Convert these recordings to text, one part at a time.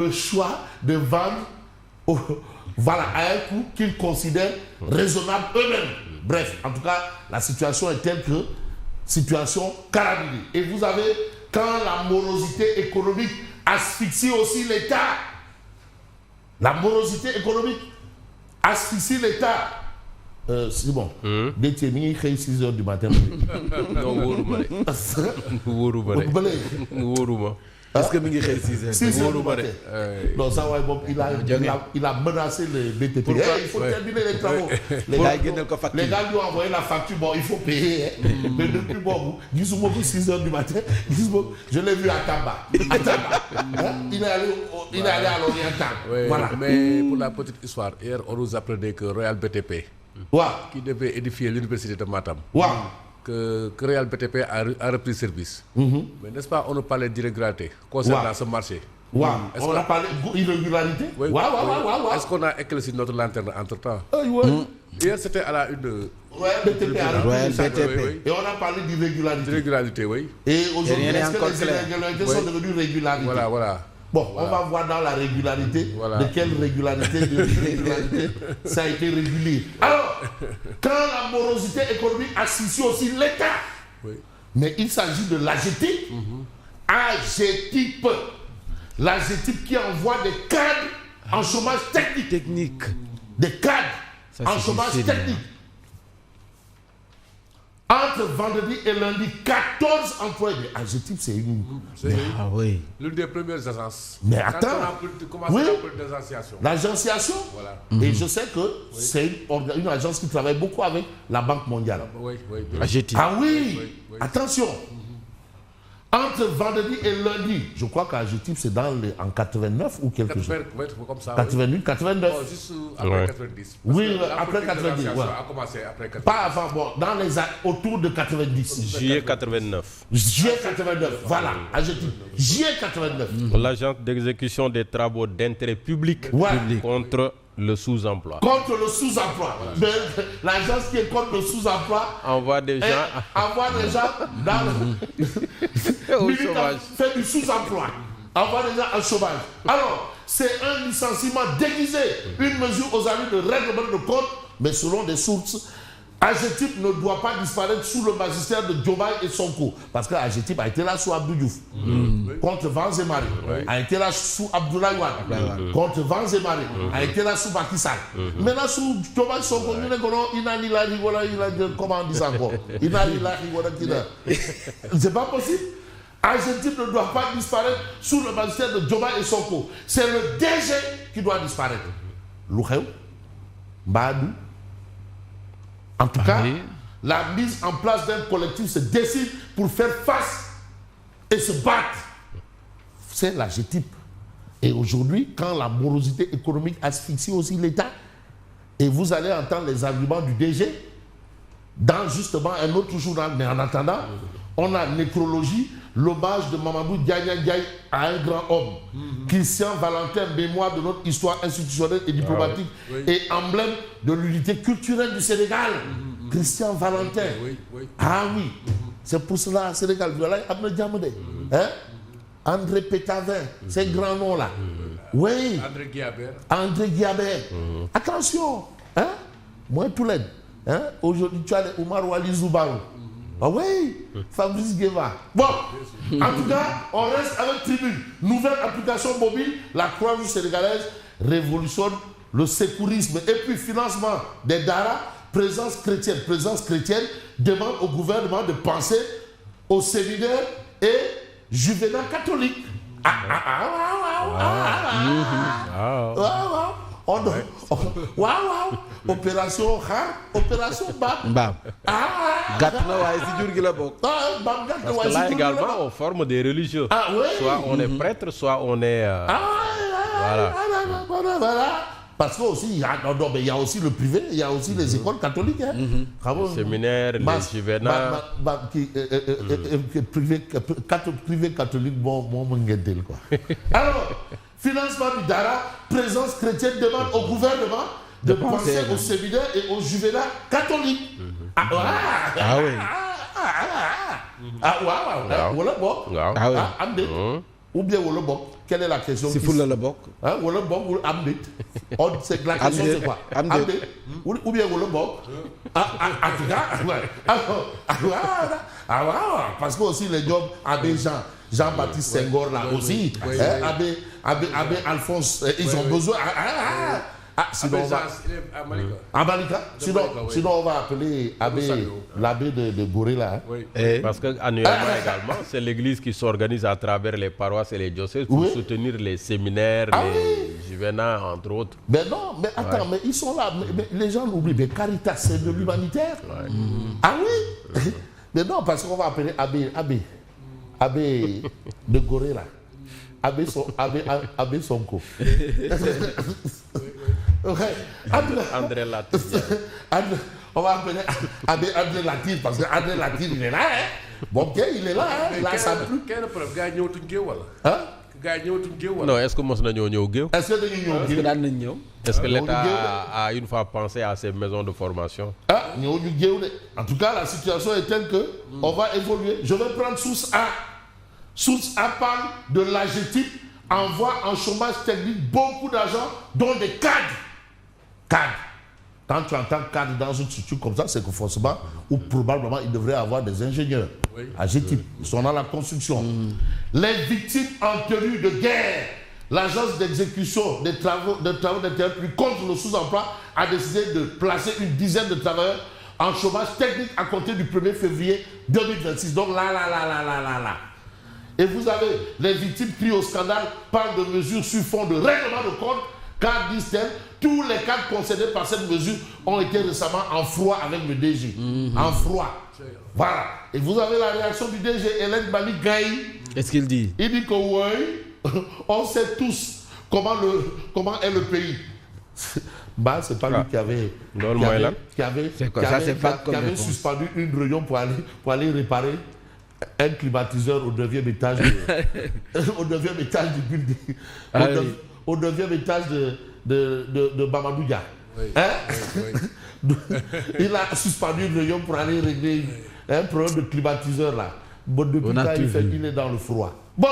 le choix de vendre voilà, à un coût qu'ils considèrent raisonnable eux-mêmes. Bref, en tout cas, la situation est telle que situation carabineuse. Et vous avez, quand la morosité économique asphyxie aussi l'État, la morosité économique asphyxie l'État. C'est bon. Dès que tu es 6 heures du matin. Non, est-ce que Mingi Khay 6 heures du matin. Non, ça va, il a menacé les BTP. Il faut terminer les travaux. Les gars lui ont envoyé la facture. Bon, il faut payer. Mais depuis bon, 6 heures du matin, je l'ai vu à Tamba. Il est allé à l'Oriental. Voilà. Mais pour la petite histoire, hier, on nous apprenait que Royal BTP, qui devait édifier l'université de Matam, que Royal BTP a repris service. Mais n'est-ce pas, on nous parlait d'irrégularité concernant ce marché. On a parlé d'irrégularité. Est-ce qu'on a éclairci notre lanterne entre-temps? Hier, c'était à la une de Royal BTP. Et on a parlé d'irrégularité. Et aujourd'hui, est-ce que les irrégularités sont devenues régularités? Voilà. Bon, on va voir dans la régularité de quelle régularité, ça a été régulé. Alors, quand la morosité économique asphyxie aussi l'État, mais il s'agit de l'AGETIP, AGETIP, l'AGETIP qui envoie des cadres en chômage technique. Des cadres en chômage technique. Entre vendredi et lundi, 14 employés. AGETIP, c'est une... l'une des premières agences. Mais attends. Quand on a commencé l'agenciation. L'agenciation. Voilà. Et je sais que c'est une agence qui travaille beaucoup avec la Banque mondiale. AGETIP. Ah oui. Attention. Entre vendredi et lundi, je crois qu'AGETIP c'est en 89 ou quelque chose. Comme ça, 88, 89. Non, juste après 90. Oui, après 90. A commencé après 90. Pas avant, autour de 90. Juillet 89. Juillet 89, voilà, AGETIP. Juillet 89. L'agence d'exécution des travaux d'intérêt public contre le sous-emploi. Contre le sous-emploi. L'agence qui est contre le sous-emploi envoie des gens dans le chômage. Fait du sous-emploi. Envoie des gens en chômage. Alors, c'est un licenciement déguisé, une mesure aux allures de règlement de compte, mais selon des sources, AGETIP ne doit pas disparaître sous le magistère de Diomaye et Sonko. Parce que AGETIP a été là sous Abdou Diouf, contre Vans et Marie. A été là sous Abdoulaye Wade, contre Vans et Marie. A été là sous Macky Sall. Maintenant, sous Diomaye et Sonko, comment on dit ça encore? C'est pas possible. AGETIP ne doit pas disparaître sous le magistère de Diomaye et Sonko. C'est le DG qui doit disparaître. Loukheu, Mbadou. En tout cas, la mise en place d'un collectif se décide pour faire face et se battre. C'est l'AGETIP. Et aujourd'hui, quand la morosité économique asphyxie aussi l'État, et vous allez entendre les arguments du DG dans justement un autre journal. Mais en attendant, on a nécrologie, l'hommage de Mamadou Ndiaye à un grand homme. Christian Valentin, mémoire de notre histoire institutionnelle et diplomatique et emblème de l'unité culturelle du Sénégal. Christian Valentin. Ah oui. C'est pour cela, Sénégal, voilà, André Pétavin, ces grands noms-là. Oui. André Guiabert. Attention. Moi, tout l'aide. Aujourd'hui, tu as les Oumar Wali Zoubarou. Ah oui, Fabrice Gueva. Bon, en tout cas, on reste avec Tribune. Nouvelle application mobile, la Croix-Rouge sénégalaise révolutionne le sécourisme. Et puis, financement des Dara, présence chrétienne demande au gouvernement de penser aux séminaires et juvénal catholiques. Opération Bam. Parce que là également, on forme des religieux. Soit on est prêtre, soit on est... Voilà. Parce qu'il y a aussi le privé, il y a aussi les écoles catholiques. Les séminaires, les juvénats. Privé catholique, quoi. Alors, financement du Dara, présence chrétienne demande au gouvernement de penser aux séminaires et aux juvénats catholiques. ou bien Wolobok. Quelle est la question? Si vous le bok. Wolobok ou Amdit. La question c'est quoi? Amdit. Ou bien Wolobok. En tout cas, parce que aussi les jobs Abbé Jean-Baptiste Senghor là aussi. Abbé Alphonse, ils ont besoin. Sinon, à Malika. Sinon, on va appeler l'abbé de Gorée là. Oui. Parce qu'annuellement également, c'est l'église qui s'organise à travers les paroisses et les diocèses pour soutenir les séminaires, les juvénats, entre autres. Mais non, mais attends, mais ils sont là. Mais les gens l'oublient. Mais Caritas, c'est de l'humanitaire. Ah oui. Mais non, parce qu'on va appeler abbé de Gorée là. Abbé Sonko. André Latif. On va appeler André Latif parce que André Latif il est là. Bon, il est là. Là, ça plus. Quelle preuve? Gars ñëwatuñ géew wala? Non, est-ce que mos nañoo ñëw géew? Est-ce que l'État a une fois pensé à ces maisons de formation? En tout cas, la situation est telle que on va évoluer. Je vais prendre source A. Source A parle de l'AGETIP, envoie en chômage technique beaucoup d'argent, dont des cadres. Quand tu entends cadre dans une structure comme ça, c'est que forcément, ou probablement, il devrait avoir des ingénieurs. AGETIP, ils sont dans la construction. Les victimes en tenue de guerre. L'agence d'exécution des travaux d'intérêt public contre le sous-emploi a décidé de placer une dizaine de travailleurs en chômage technique à compter du 1er février 2026. Donc là. Et vous avez les victimes criées au scandale parlent de mesures sur fond de règlement de compte, car disent-elles, tous les cadres concernés par cette mesure ont été récemment en froid avec le DG. En froid. Voilà. Et vous avez la réaction du DG, Hélène Malik Gaï. Qu'est-ce qu'il dit? Il dit que oui, on sait tous comment est le pays. C'est pas lui qui avait suspendu une réunion pour aller réparer un climatiseur au 9e étage au 9e étage du building, au 9e étage de Bamadouya. Il a suspendu une réunion pour aller régler un problème de climatiseur là. Bon, depuis là, il est dans le froid. Bon,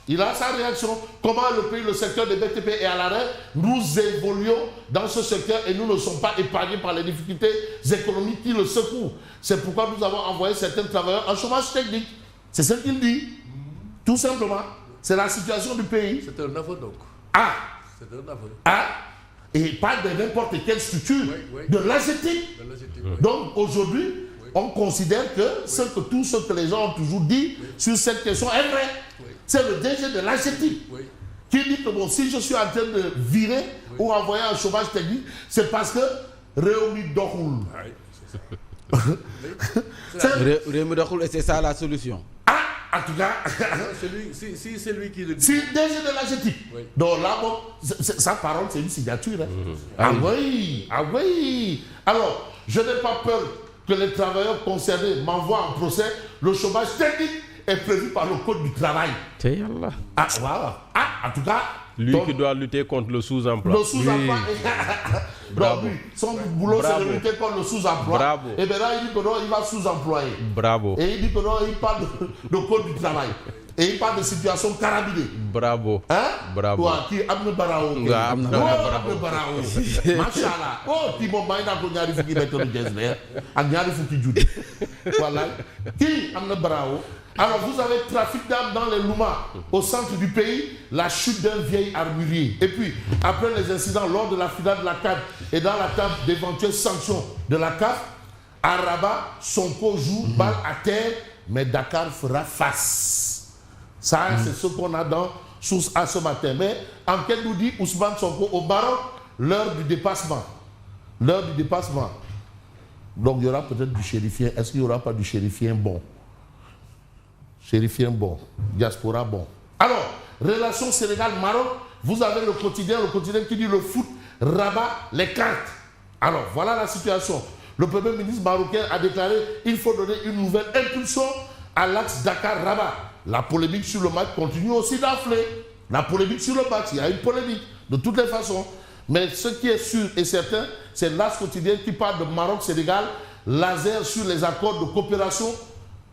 il a sa réaction. Comment le secteur des BTP est à l'arrêt? Nous évoluons dans ce secteur et nous ne sommes pas épargnés par les difficultés économiques qui le secouent. C'est pourquoi nous avons envoyé certains travailleurs en chômage technique. C'est ce qu'il dit. Tout simplement. C'est la situation du pays. C'est un aveu donc. C'est un aveu. Et pas de n'importe quelle structure. De l'AGETIP. Donc aujourd'hui, on considère que tout ce que les gens ont toujours dit sur cette question est vrai. C'est le DG de l'AGETIP qui dit que si je suis en train de virer ou envoyer un chômage technique, c'est parce que Réumi Dokoul. Réumi Dokoul, et c'est ça la solution. En tout cas, c'est lui qui le dit. C'est le DG de l'AGETIP. Donc là, sa parole, c'est une signature. Ah oui. Alors, je n'ai pas peur que les travailleurs concernés m'envoient en procès. Le chômage technique est prévu par le Code du travail. Voilà. En tout cas... Lui qui doit lutter contre le sous-emploi. Le sous-emploi. Bravo. Son boulot, c'est de lutter contre le sous-emploi. Bravo. Et bien là, il dit que non, il va sous-employer. Bravo. Et il dit que non, il parle de Code du travail. Et il parle de situation carabinée. Bravo. Bravo. Qui Amne Barao. Amne Barao. Machallah. Timo Maïna ko ñaari fukki nekk lu jees ne ak ñaari fukki judd. Voilà. Qui Amne Barao. Alors vous avez trafic d'armes dans les Louma, au centre du pays, la chute d'un vieil armurier. Et puis, après les incidents lors de la finale de la CAF et dans l'attente d'éventuelles sanctions de la CAF, à Rabat, Sonko joue balle à terre, mais Dakar fera face. Ça, c'est ce qu'on a dans Source A ce matin. Mais enquête nous dit Ousmane Sonko au Maroc, l'heure du dépassement. L'heure du dépassement. Donc il y aura peut-être du chérifien. Est-ce qu'il n'y aura pas du chérifien bon? Chérifien bon, diaspora bon. Alors, relation Sénégal-Maroc, vous avez le quotidien qui dit le foot rabat les cartes. Alors, voilà la situation. Le Premier ministre marocain a déclaré qu'il faut donner une nouvelle impulsion à l'axe Dakar-Rabat. La polémique sur le match continue aussi d'enfler. La polémique sur le match, il y a une polémique de toutes les façons. Mais ce qui est sûr et certain, c'est l'As quotidien qui parle de Maroc-Sénégal, laser sur les accords de coopération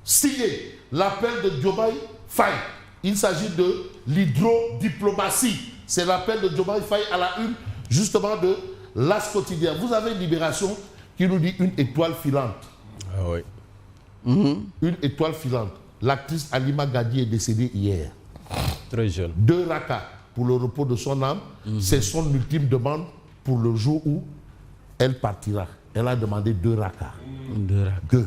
signés. L'appel de Diomaye Faye. Il s'agit de l'hydrodiplomatie. C'est l'appel de Diomaye Faye à la une, justement, de l'As quotidien. Vous avez une Libération qui nous dit une étoile filante. Ah oui. Une étoile filante. L'actrice Halima Gadi est décédée hier. Très jeune. 2 rakas pour le repos de son âme. C'est son ultime demande pour le jour où elle partira. Elle a demandé 2 rakas. 2.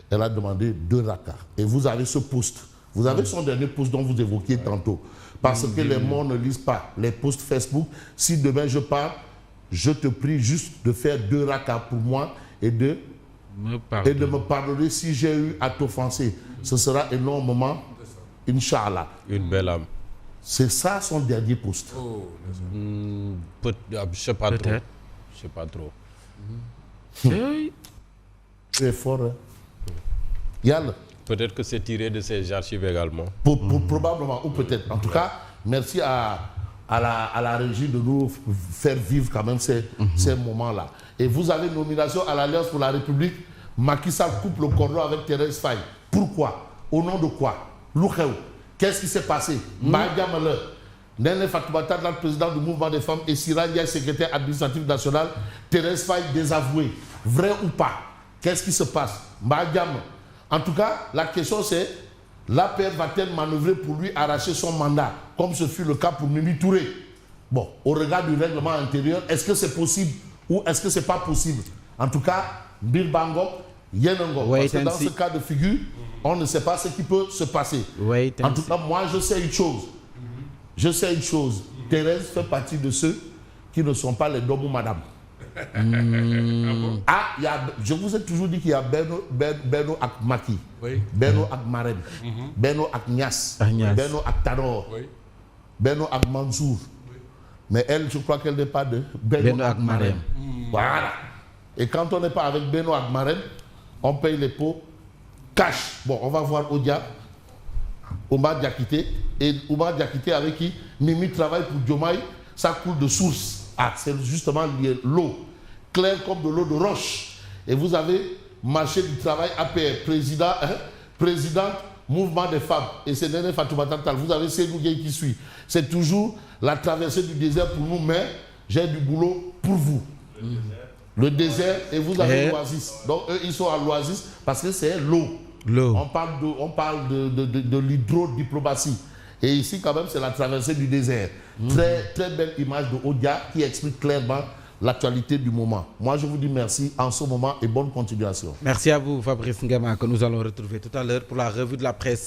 Elle a demandé 2 rakas. Et vous avez ce post. Vous avez son dernier post dont vous évoquiez tantôt. Parce que les morts ne lisent pas les posts Facebook. Si demain je pars, je te prie juste de faire 2 rakas pour moi et de me pardonner si j'ai eu à t'offenser. Ce sera énormément, Inch'Allah. Une belle âme. C'est ça son dernier post. Je ne sais pas trop. Je sais pas trop. C'est fort, hein? Yalla. Peut-être que c'est tiré de ses archives également. Probablement, ou peut-être. En tout cas, merci à la régie de nous faire vivre quand même ces moments-là. Et vous avez une nomination à l'Alliance pour la République. Macky Sall coupe le cordon avec Thérèse Faye. Pourquoi? Au nom de quoi? Loukheu. Qu'est-ce qui s'est passé? Mahadia Malheur, Néné Fatoumata, le président du mouvement des femmes, et Sira Ndiaye, secrétaire administratif national. Thérèse Faye désavouée. Vrai ou pas? Qu'est-ce qui se passe? Mahadia. En tout cas, la question c'est, l'APR va-t-elle manœuvrer pour lui arracher son mandat, comme ce fut le cas pour Mimi Touré? Bon, au regard du règlement intérieur, est-ce que c'est possible ou est-ce que c'est pas possible? En tout cas, Bill Bangok, Yenongo. Parce que dans ce cas de figure, on ne sait pas ce qui peut se passer. En tout cas, moi, je sais une chose. Je sais une chose. Thérèse fait partie de ceux qui ne sont pas les domou madame. Je vous ai toujours dit qu'il y a Beno ak Maki, Beno ak Marem, Beno ak Nias, Beno ak Tanor, Beno ak Mansour. Mais elle, je crois qu'elle n'est pas de Beno ak Marem. Voilà. Et quand on n'est pas avec Beno ak Marem, on paye les pots cash. Bon, on va voir Odia, Oumar Diakité, et Oumar Diakité avec qui Mimi travaille pour Diomaye, ça coule de source. C'est justement l'eau, claire comme de l'eau de roche. Et vous avez marché du travail APR, présidente mouvement des femmes. Et c'est Néné Fatoumata Tall. Vous avez Seydou Gueye qui suit. C'est toujours la traversée du désert pour nous, mais j'ai du boulot pour vous. Le désert, et vous avez l'oasis. Donc eux, ils sont à l'oasis parce que c'est l'eau. On parle de l'hydrodiplomatie. Et ici, quand même, c'est la traversée du désert. Très, très belle image de Odia qui explique clairement l'actualité du moment. Moi, je vous dis merci en ce moment et bonne continuation. Merci à vous, Fabrice Ngama, que nous allons retrouver tout à l'heure pour la revue de la presse.